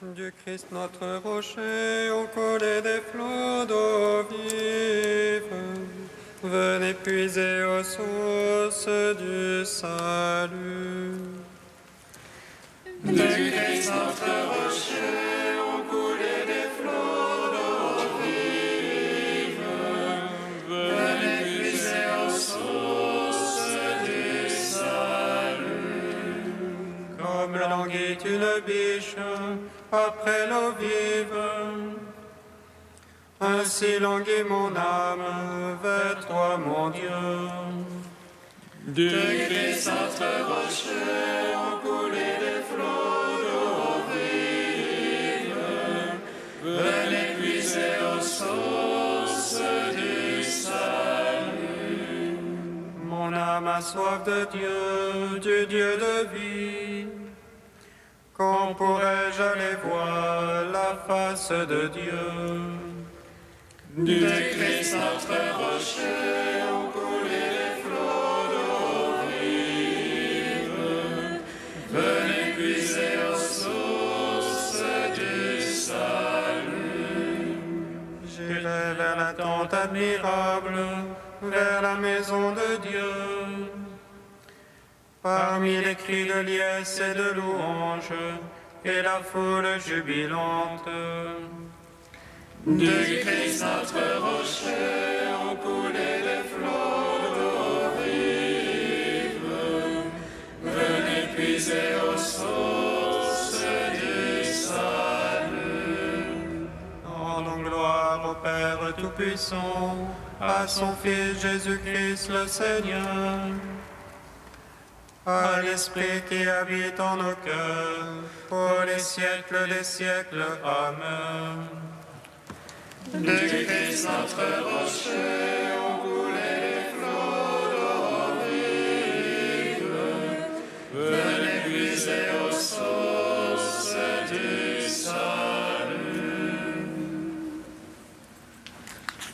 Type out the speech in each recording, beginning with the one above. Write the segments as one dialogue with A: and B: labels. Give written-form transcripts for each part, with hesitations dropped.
A: Du Christ notre rocher, au collet des flots d'eau vive, venez puiser aux sources du salut.
B: Du Christ notre rocher, au collet des flots d'eau vive, venez puiser aux sources du salut.
A: Comme languit une biche après l'eau vive, ainsi languit mon âme vers toi, mon Dieu.
B: Du Christ notre rocher, au collet des flots d'eau vive, venez puiser aux sources du salut.
A: Mon âme a soif de Dieu, du Dieu de vie. Quand pourrais-je aller voir la face de Dieu?
B: Du Christ notre rocher, au collet des flots d'eau vive, venez puiser aux sources du salut.
A: J'irai vers la tente admirable, vers la maison de Dieu. Parmi les cris de liesse et de louange, et la foule jubilante.
B: Du Christ notre rocher, au collet des flots d'eau vive, venez puiser aux sources du salut.
A: Rendons gloire au Père Tout-Puissant, à son Fils Jésus-Christ le Seigneur, à l'Esprit qui habite en nos cœurs, pour les siècles des siècles. Amen.
B: Du Christ notre rocher, au collet des flots d'eau vive, venez puiser aux sources du salut.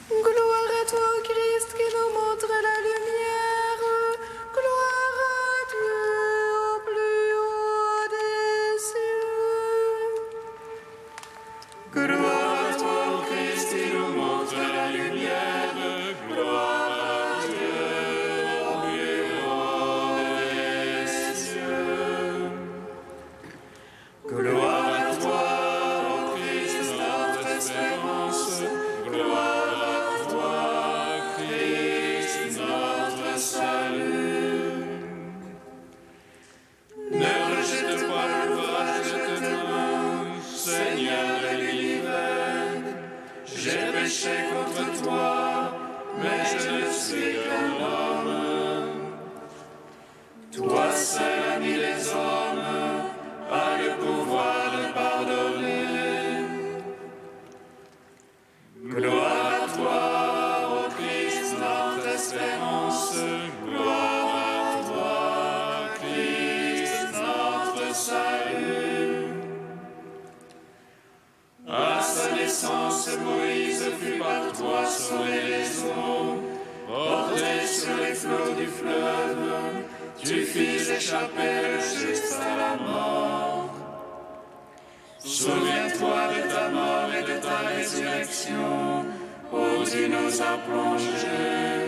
C: Gloire à toi, Christ, qui nous montre la lumière. Gloire à Dieu au plus haut des cieux.
B: Gloire à toi, Christ, qui nous montre la lumière. Gloire à Dieu au plus haut des cieux. Gloire à toi, ô Christ, notre espérance. Gloire à toi, Christ, notre salut. Ne rejette pas l'ouvrage de tes mains, Seigneur de l'univers. J'ai péché contre toi, mais je ne suis qu'un homme. Toi seul, ami des hommes, as le pouvoir de pardonner. Gloire à toi, ô Christ, notre espérance. Gloire à toi, Christ, notre salut. À sa naissance, Moïse fut par toi sauvé les eaux. Porté sur les flots du fleuve, tu fis échapper le juste à la mort. Souviens-toi de ta mort et de ta résurrection, où tu nous as plongés.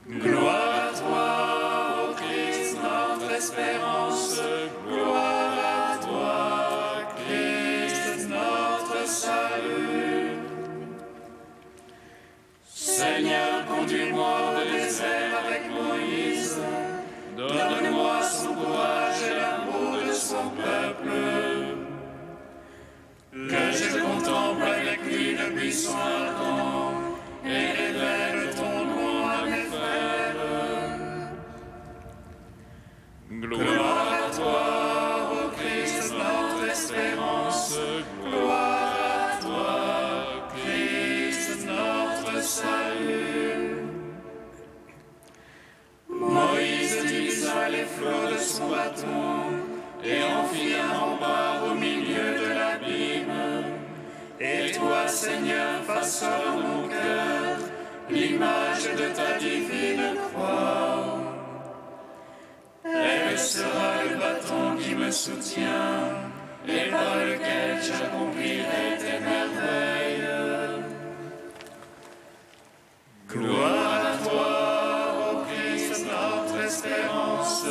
B: Gloire à toi, ô Christ, notre espérance. Gloire à toi, Christ, notre salut. Seigneur, conduis-moi au désert avec Moïse. Donne-moi son courage et l'amour de son peuple. Que je contemple avec lui le buisson ardent et révèle ton nom à mes frères. Gloire à toi, ô Christ, notre espérance. Gloire à toi, Christ, notre salut. Moïse divisa les flots de son bâton et en fit un rempart au milieu de l'abîme. Et toi, Seigneur, façonne dans mon cœur l'image de ta divine croix. Elle sera le bâton qui me soutient et par lequel j'accomplirai tes merveilles. Gloire à toi, ô Christ, notre espérance.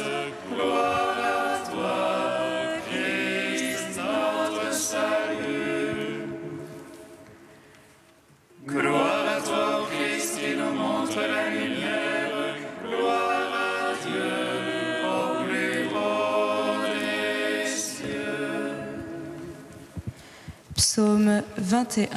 B: Gloire à toi, Christ, notre salut. Gloire à toi, ô Christ, qui nous montre la lumière. Gloire à Dieu, au plus haut des cieux.
C: Psaume 21.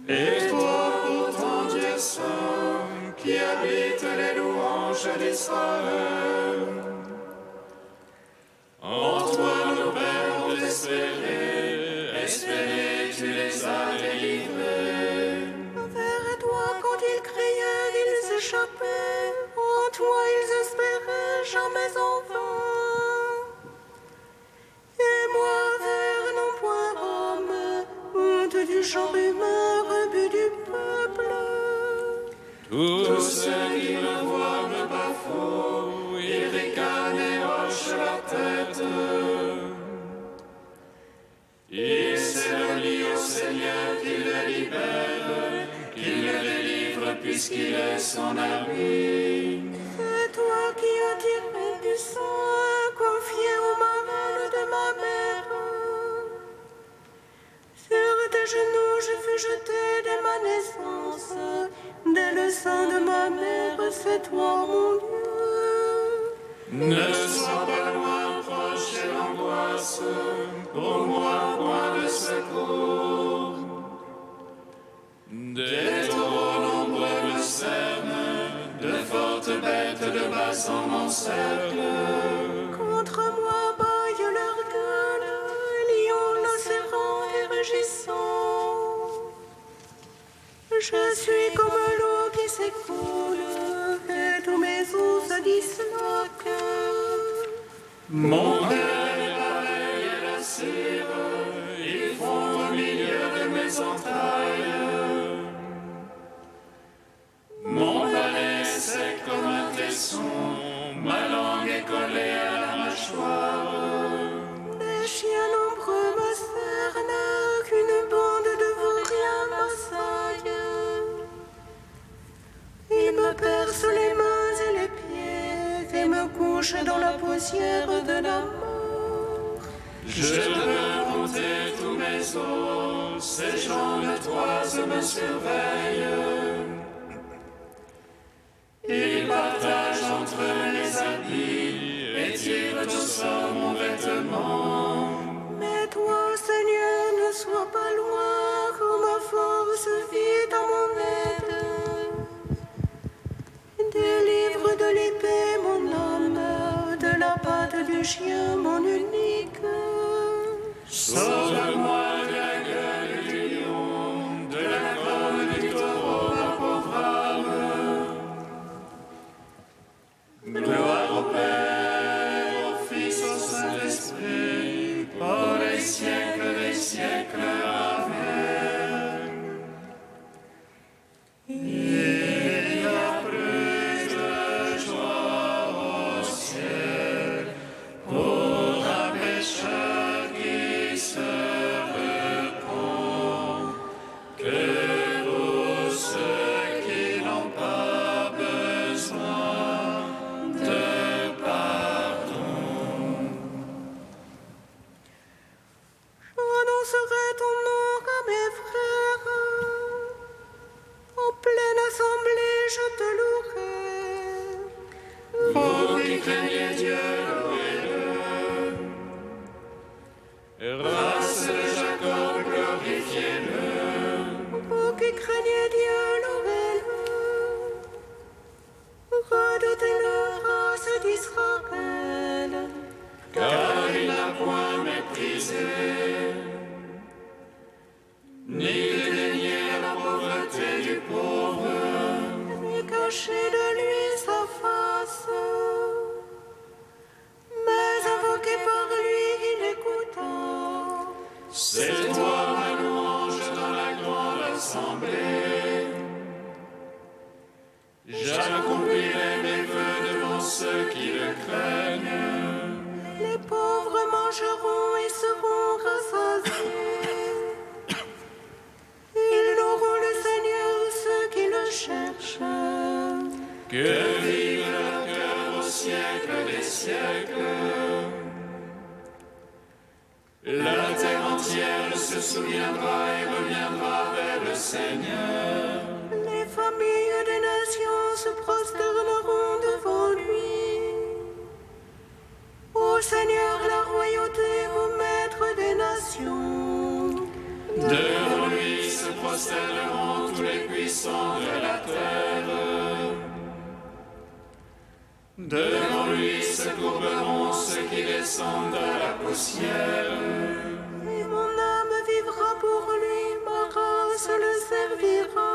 B: Et toi, pour ton Dieu saint, qui habite les louanges d'Israël, en toi nous pères d'espérer, espérer tu les as délivrés.
C: Vers toi, quand ils criaient, ils échappaient. En toi, ils espéraient jamais en vain. Et moi, vers non point homme, honte du genre humain, rebut du peuple.
B: Tous ceux qui me voient me bafouent, ils ricanent et hochent la tête. Il s'éloigne au Seigneur qui le libère, qu'il le délivre puisqu'il est son ami.
C: C'est toi qui as tiré du sang, confié aux marraines de ma mère. Sur tes genoux, je fus jeté dès ma naissance. Dès le sein de ma mère, c'est toi, mon Dieu.
B: Ne sois pas loin, proche et l'angoisse, pour moi, point de secours. Des taureaux nombreux me cernent, de fortes bêtes de bassan m'encerclent.
C: Contre moi baille leur gueule, lion l'océan et rugissant. Je suis comme l'eau qui s'écoule, et tous mes os se disloquent.
B: Mon cœur est pareil à la cire, il fond au milieu de mes entrailles. Mon palais est sec comme un tesson, ma langue est collée à la mâchoire.
C: Des chiens nombreux me cernent, qu'une bande de vauriens m'assaille. Ils me percent les mains et les pieds, et me couchent dans la poussière de la mort.
B: Je peux compter tous mes os, ces gens de toise me surveillent. Ils partagent entre eux les habits et tirent au sort mon vêtement.
C: Mais toi, Seigneur, ne sois pas loin, quand ma force vit à mon aide. Délivre de l'épée mon âme, de la patte du chien mon unique.
B: Sauve-moi de la gueule du lion, de la corne du taureau, ma pauvre âme. Gloire au Père, au Fils, au Saint-Esprit, pour les siècles des siècles. Amen. Il y a plus de joie au ciel pour un pécheur qui se repent que pour C'est toi ma louange dans la grande assemblée. J'accomplirai mes vœux devant ceux qui le craignent.
C: Les pauvres mangeront et seront rassasiés. Ils loueront le Seigneur, ceux qui le cherchent.
B: Que vive leur cœur au siècle des siècles. La terre entière se souviendra et reviendra vers le Seigneur.
C: Les familles des nations se prosterneront devant lui. Ô Seigneur, la royauté, au maître des nations.
B: Devant lui se prosterneront tous les puissants de la terre. Devant lui se courberont ceux qui descendent à la poussière.
C: Et mon âme vivra pour lui, ma race le servira.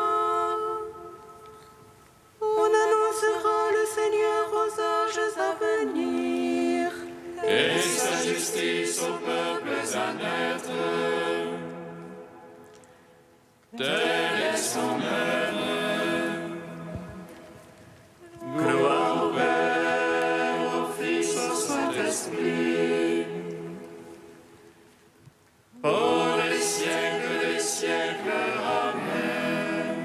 C: On annoncera le Seigneur aux âges à venir.
B: Et sa justice aux peuples à naître. Tel est son œuvre. Gloire au Père, au Fils, au Saint-Esprit. Pour les siècles des siècles. Amen.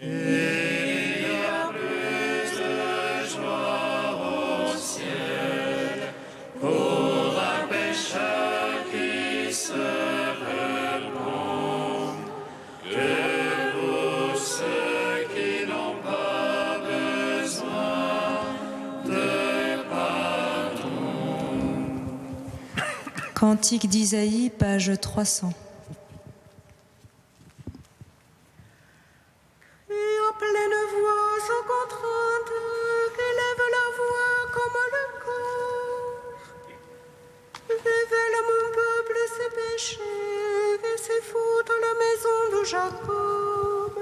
B: Il y a plus de joie au ciel pour un pécheur qui se repent que pour ceux qui n'ont pas besoin de pardon.
D: Cantique d'Isaïe, page 300.
C: Et en pleine voix, sans contrainte, qu'élève la voix comme le corps. Révèle à mon peuple ses péchés et ses fautes, la maison de Jacob.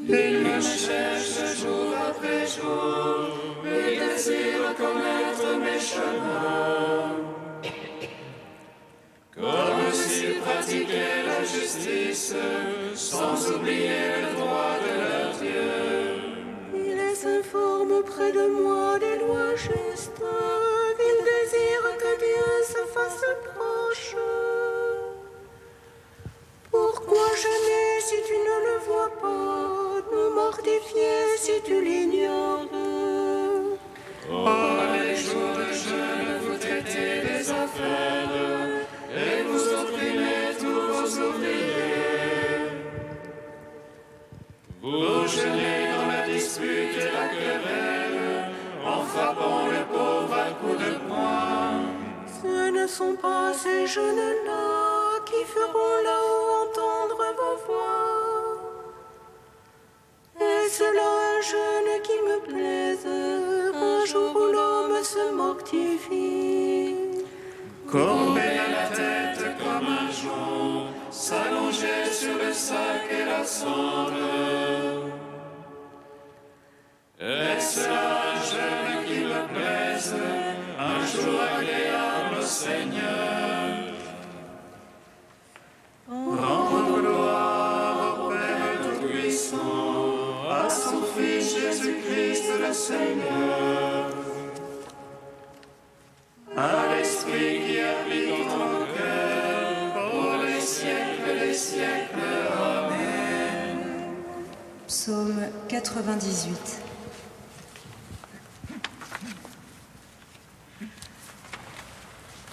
B: Il me cherche jour après jour, il désire connaître mes chemins. Comme s'ils pratiquaient la justice, sans oublier le droit de leur Dieu.
C: Il les informe près de moi des lois justes. Il désire que Dieu se fasse proche. Pourquoi jeûner si tu ne le vois pas? Me mortifier si tu l'ignores.
B: Oh, les jours de jeûne, vous traitez des affaires et vous opprimez tous vos ouvriers. Vous jeûnez dans la dispute et la querelle, en frappant le pauvre à coups de poing.
C: Ce ne sont pas ces jeûnes-là qui feront là-haut entendre vos voix. Est-ce là un jeûne qui me plaise, un jour où l'homme se mortifie?
B: Courbé à la tête comme un jonc, s'allonger sur le sac et la cendre. Est-ce là un jeûne qui me plaise, un jour agréable au Seigneur? Rendre gloire au Père Tout-Puissant, à son Fils Jésus-Christ le Seigneur. À l'Esprit qui habite en nos cœurs, pour les siècles des siècles. Amen.
D: Psaume 98.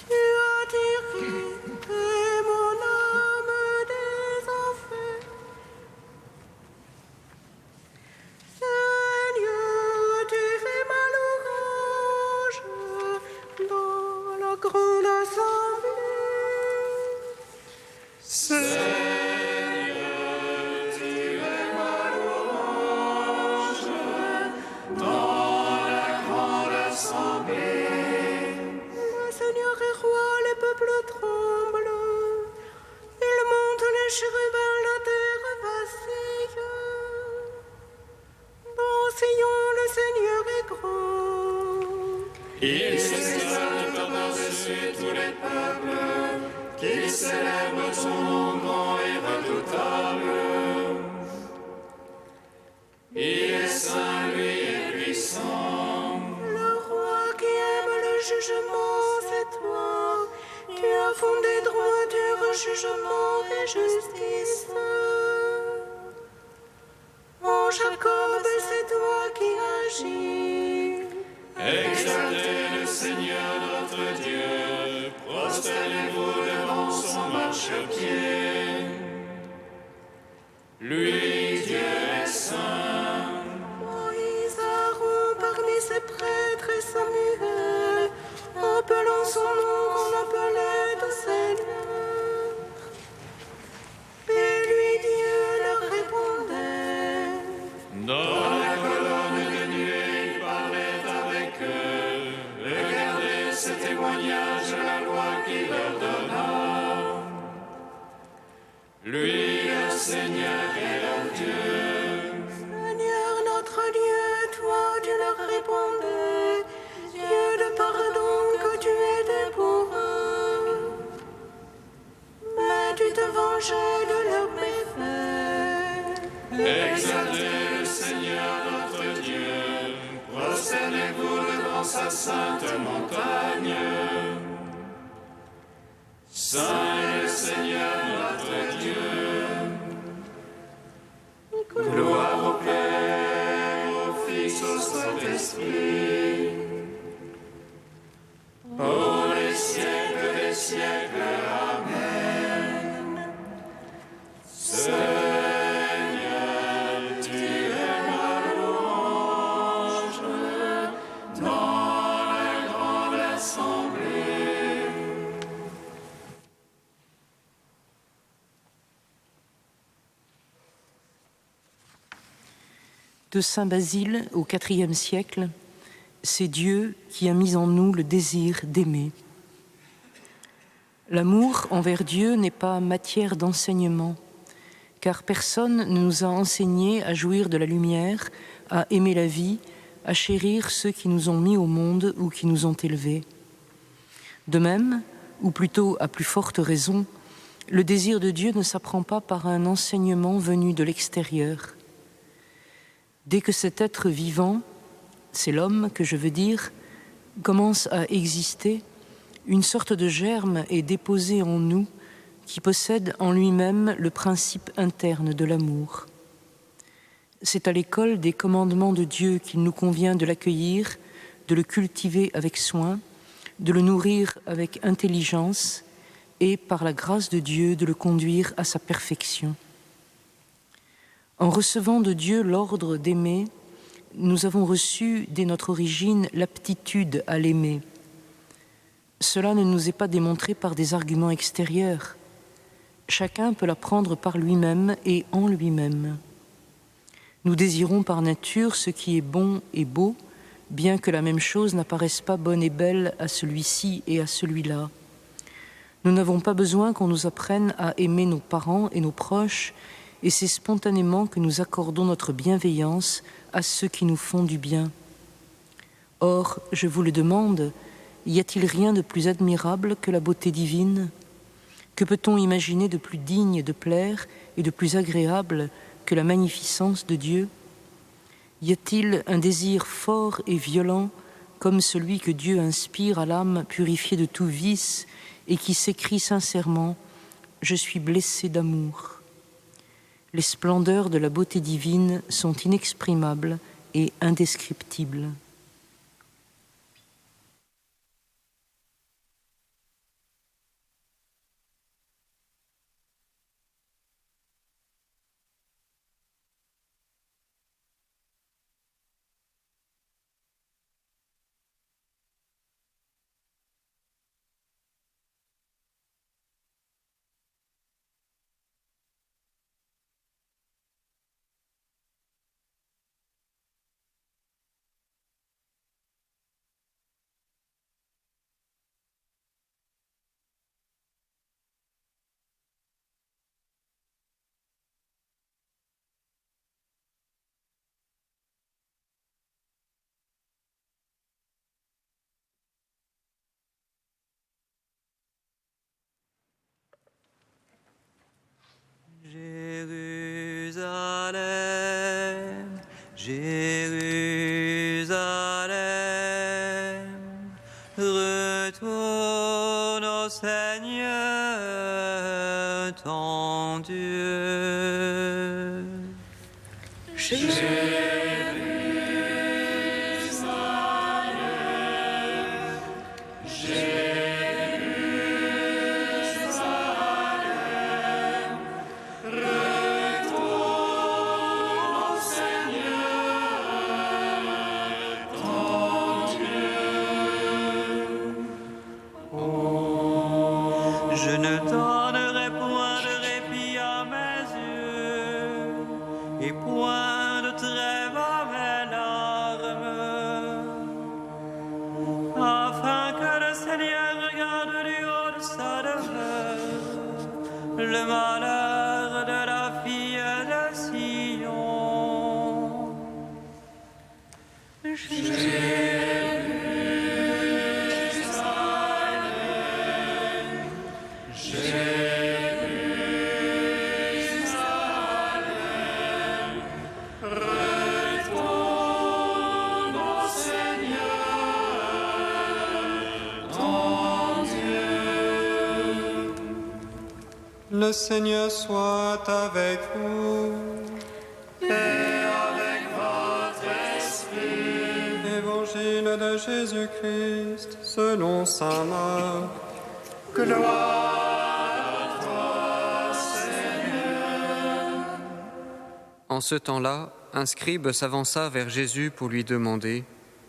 C: Tu as tiré mon âme des enfers. Seigneur, tu fais ma louange dans la grande assemblée.
B: Seigneur, tu es ma louange dans la grande assemblée.
C: Le Seigneur est roi, les peuples tremblent. Il monte les chérubins, la terre vacille. Dans Sion, le Seigneur est grand.
B: Il s'exalte par-dessus par-dessus tous les peuples, qu'il célèbre son nom grand et redoutable. Il est saint, lui est puissant.
C: Le roi qui aime le jugement, c'est toi. Tu as fondé droiture, jugement et justice. En Jacob, c'est toi qui agis.
B: Exaltez le Seigneur notre Dieu, prosternez-vous devant son marchepied. Lui, Dieu est saint.
C: Moïse, Aaron, parmi ses prêtres et Samuel, appelant son nom, on appelait au Seigneur. Et lui, Dieu leur répondait.
B: Dans la colonne de nuée, il parlait avec eux. Regardez ce témoignage de la loi qu'il leur donna. Lui, leur Seigneur et leur Dieu.
C: Seigneur notre Dieu, toi tu leur répondais, Dieu de pardon que tu étais pour eux. Mais tu te vengeais de leurs méfaits.
B: Exaltez le Seigneur notre Dieu. Prosternez-vous devant sa sainte montagne. Saint est le Seigneur notre Dieu. Gloire au Père, au Fils, au Saint-Esprit, pour les siècles des siècles. Amen. Seigneur, tu es ma louange dans la grande assemblée.
E: De saint Basile au IVe siècle, c'est Dieu qui a mis en nous le désir d'aimer. L'amour envers Dieu n'est pas matière d'enseignement, car personne ne nous a enseigné à jouir de la lumière, à aimer la vie, à chérir ceux qui nous ont mis au monde ou qui nous ont élevés. De même, ou plutôt à plus forte raison, le désir de Dieu ne s'apprend pas par un enseignement venu de l'extérieur. Dès que cet être vivant, c'est l'homme que je veux dire, commence à exister, une sorte de germe est déposé en nous qui possède en lui-même le principe interne de l'amour. C'est à l'école des commandements de Dieu qu'il nous convient de l'accueillir, de le cultiver avec soin, de le nourrir avec intelligence et, par la grâce de Dieu, de le conduire à sa perfection. En recevant de Dieu l'ordre d'aimer, nous avons reçu dès notre origine l'aptitude à l'aimer. Cela ne nous est pas démontré par des arguments extérieurs. Chacun peut l'apprendre par lui-même et en lui-même. Nous désirons par nature ce qui est bon et beau, bien que la même chose n'apparaisse pas bonne et belle à celui-ci et à celui-là. Nous n'avons pas besoin qu'on nous apprenne à aimer nos parents et nos proches, et c'est spontanément que nous accordons notre bienveillance à ceux qui nous font du bien. Or, je vous le demande, y a-t-il rien de plus admirable que la beauté divine ? Que peut-on imaginer de plus digne de plaire et de plus agréable que la magnificence de Dieu ? Y a-t-il un désir fort et violent comme celui que Dieu inspire à l'âme purifiée de tout vice et qui s'écrie sincèrement « Je suis blessé d'amour ». Les splendeurs de la beauté divine sont inexprimables et indescriptibles.
A: Retourne au Seigneur ton Dieu. Je ne donnerai point de répit à mes yeux, et point de trêve à mes larmes, afin que le Seigneur regarde du haut de sa demeure le malheur de la fille de Sion. Le Seigneur soit avec vous.
B: Et avec votre esprit.
A: Évangile de Jésus-Christ selon saint Marc.
B: Gloire à toi, Seigneur.
F: En ce temps-là, un scribe s'avança vers Jésus pour lui demander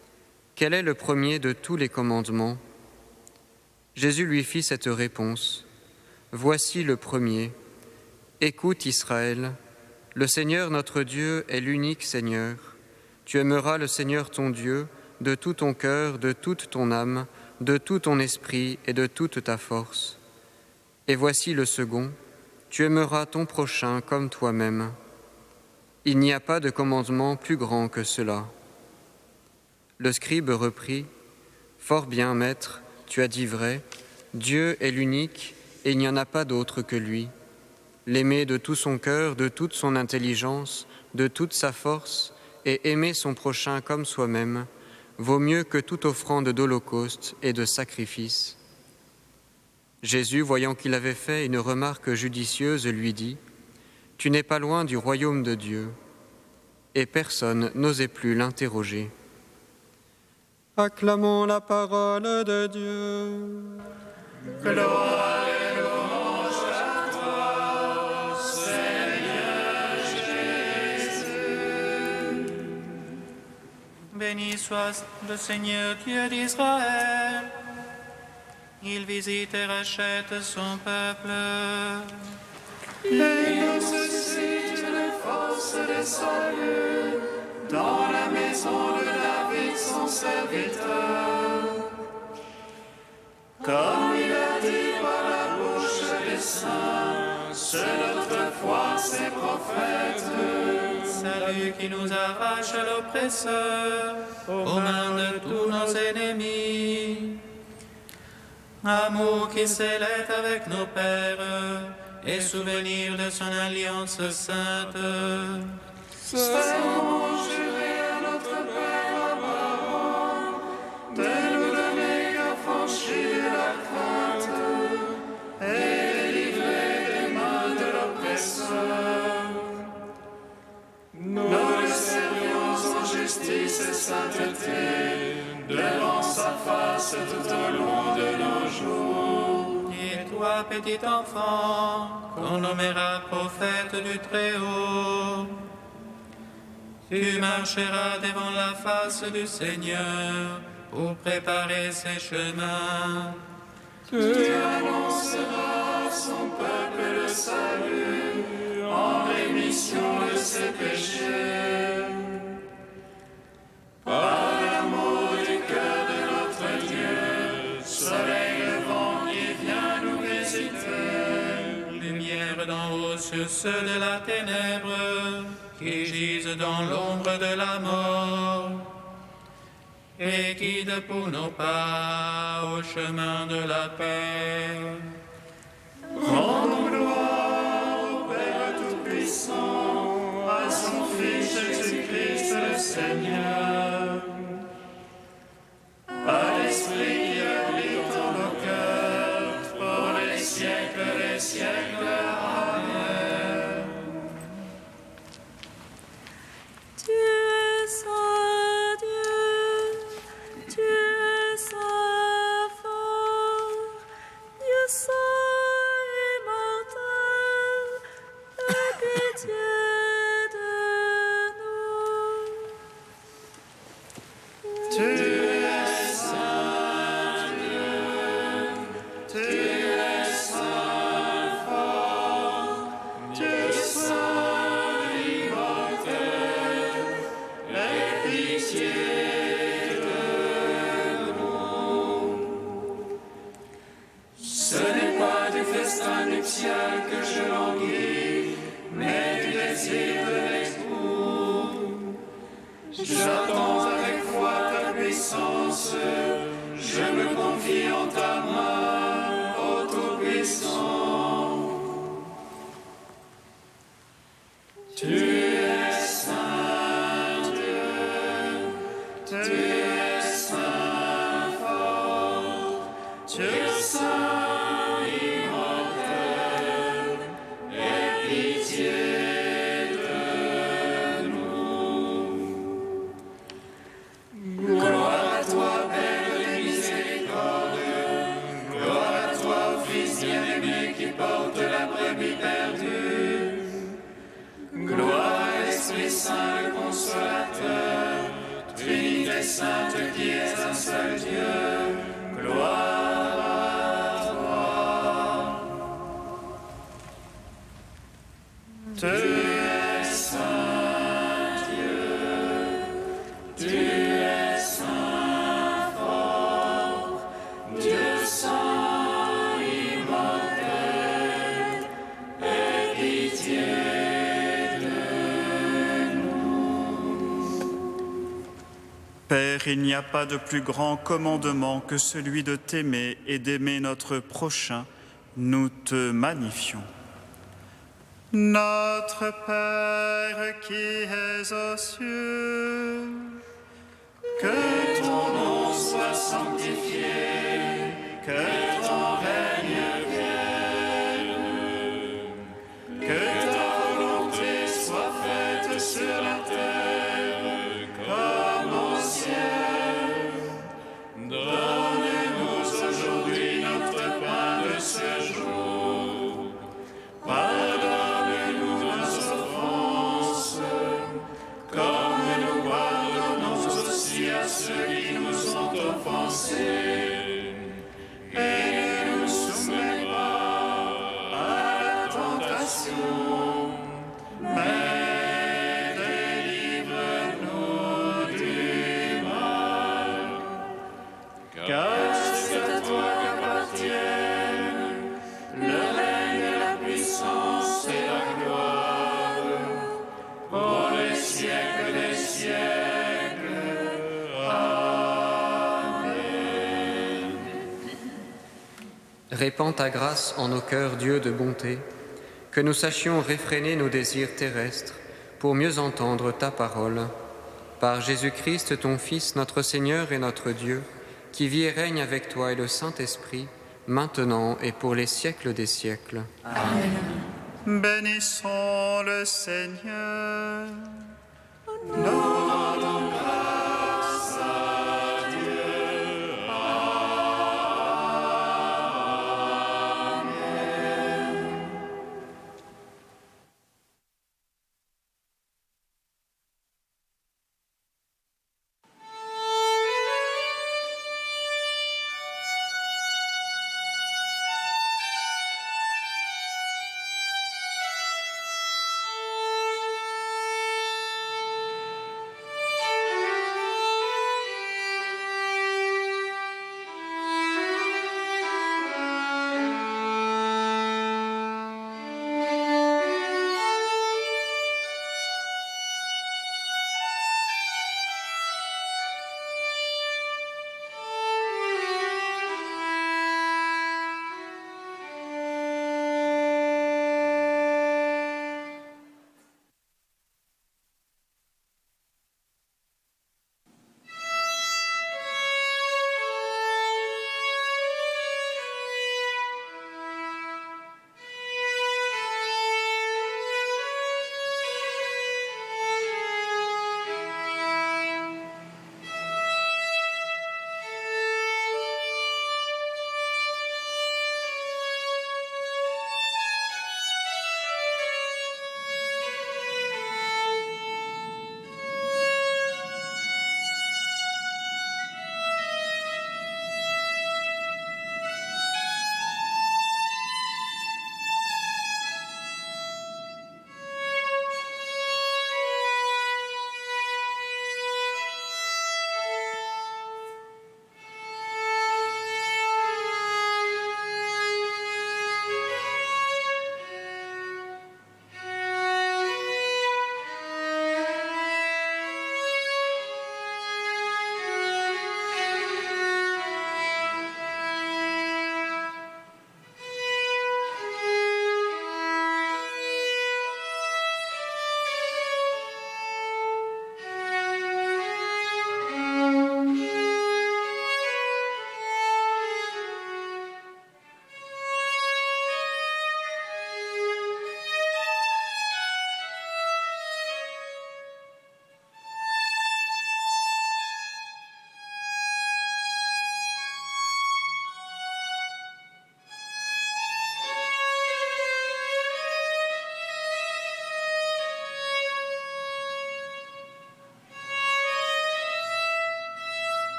F: « Quel est le premier de tous les commandements ?» Jésus lui fit cette réponse « Voici le premier. Écoute Israël, le Seigneur notre Dieu est l'unique Seigneur. Tu aimeras le Seigneur ton Dieu de tout ton cœur, de toute ton âme, de tout ton esprit et de toute ta force. Et voici le second, tu aimeras ton prochain comme toi-même. Il n'y a pas de commandement plus grand que cela. » Le scribe reprit « Fort bien, maître, tu as dit vrai, Dieu est l'unique et il n'y en a pas d'autre que lui. L'aimer de tout son cœur, de toute son intelligence, de toute sa force, et aimer son prochain comme soi-même, vaut mieux que toute offrande d'holocauste et de sacrifice. » Jésus, voyant qu'il avait fait une remarque judicieuse, lui dit « Tu n'es pas loin du royaume de Dieu. » Et personne n'osait plus l'interroger.
A: Acclamons la parole de Dieu.
B: Gloire et louange à toi, Seigneur Jésus.
G: Béni soit le Seigneur Dieu d'Israël. Il visite et rachète son peuple.
B: Et il suscite la force des saluts dans la maison de David, son serviteur. Comme il a dit par la bouche des saints, seule autrefois ses prophètes.
G: Salut qui nous arrache à l'oppresseur, aux mains de tous nos ennemis. Amour qui s'élève avec nos pères, et souvenir de son alliance sainte.
B: Serment juré à notre Père Abraham, de nous donner affranchir la crainte et délivrer des mains de l'oppresseur. Nous le servions en justice et sainteté, devant sa face tout au long de nos jours.
G: Et toi, petit enfant, qu'on nommera prophète du Très-Haut, tu marcheras devant la face du Seigneur pour préparer ses chemins.
B: Tu annonceras à son peuple le salut en rémission de ses péchés. Par l'amour du cœur de notre Dieu, soleil levant qui vient nous visiter.
G: Lumière d'en haut sur ceux de la ténèbre qui gisent dans l'ombre de la mort. Et guide pour nos pas au chemin de la paix.
B: Rendons gloire au Père Tout-Puissant, à son Fils Jésus-Christ le Seigneur, à l'Esprit qui siècles. Amen.
C: Tu es saint Dieu, tu es saint fort, Dieu saint immortel, aie pitié de nous.
B: Tu es saint Dieu, tu es saint fort, Dieu saint immortel, aie pitié de nous. Ce n'est pas du festin nuptial que je languis, mais du désir de l'époux. J'attends avec foi ta puissance, je me confie en ta main, ô Tout-Puissant. Tu es saint Dieu, tu es saint fort, Dieu saint immortel, aie pitié de nous. Gloire à toi, Père de miséricorde, gloire à toi, Fils bien-aimé qui porte la brebis perdue. Gloire à l'Esprit Saint, le Consolateur, Trinité Sainte qui est un seul Dieu. Gloire à toi. Tu es saint Dieu, tu es saint fort, Dieu saint immortel, aie pitié de nous.
H: Père, il n'y a pas de plus grand commandement que celui de t'aimer et d'aimer notre prochain. Nous te magnifions. Notre Père qui es aux cieux,
B: Que ton nom soit sanctifié, que ton règne vienne, que ta volonté soit faite sur la terre comme au ciel. Donne-nous aujourd'hui notre pain de ce jour. Pardonne-nous nos offenses, comme nous pardonnons aussi à ceux qui nous ont offensés. Et ne nous soumets pas à la tentation, mais délivre-nous du mal. Car c'est à toi qu'appartiennent le règne, la puissance et la gloire, pour les siècles des siècles. Amen.
F: Répands ta grâce en nos cœurs, Dieu de bonté, que nous sachions réfréner nos désirs terrestres pour mieux entendre ta parole. Par Jésus-Christ, ton Fils, notre Seigneur et notre Dieu, qui vit et règne avec toi et le Saint-Esprit, maintenant et pour les siècles des siècles.
H: bénissons le Seigneur.
C: Nous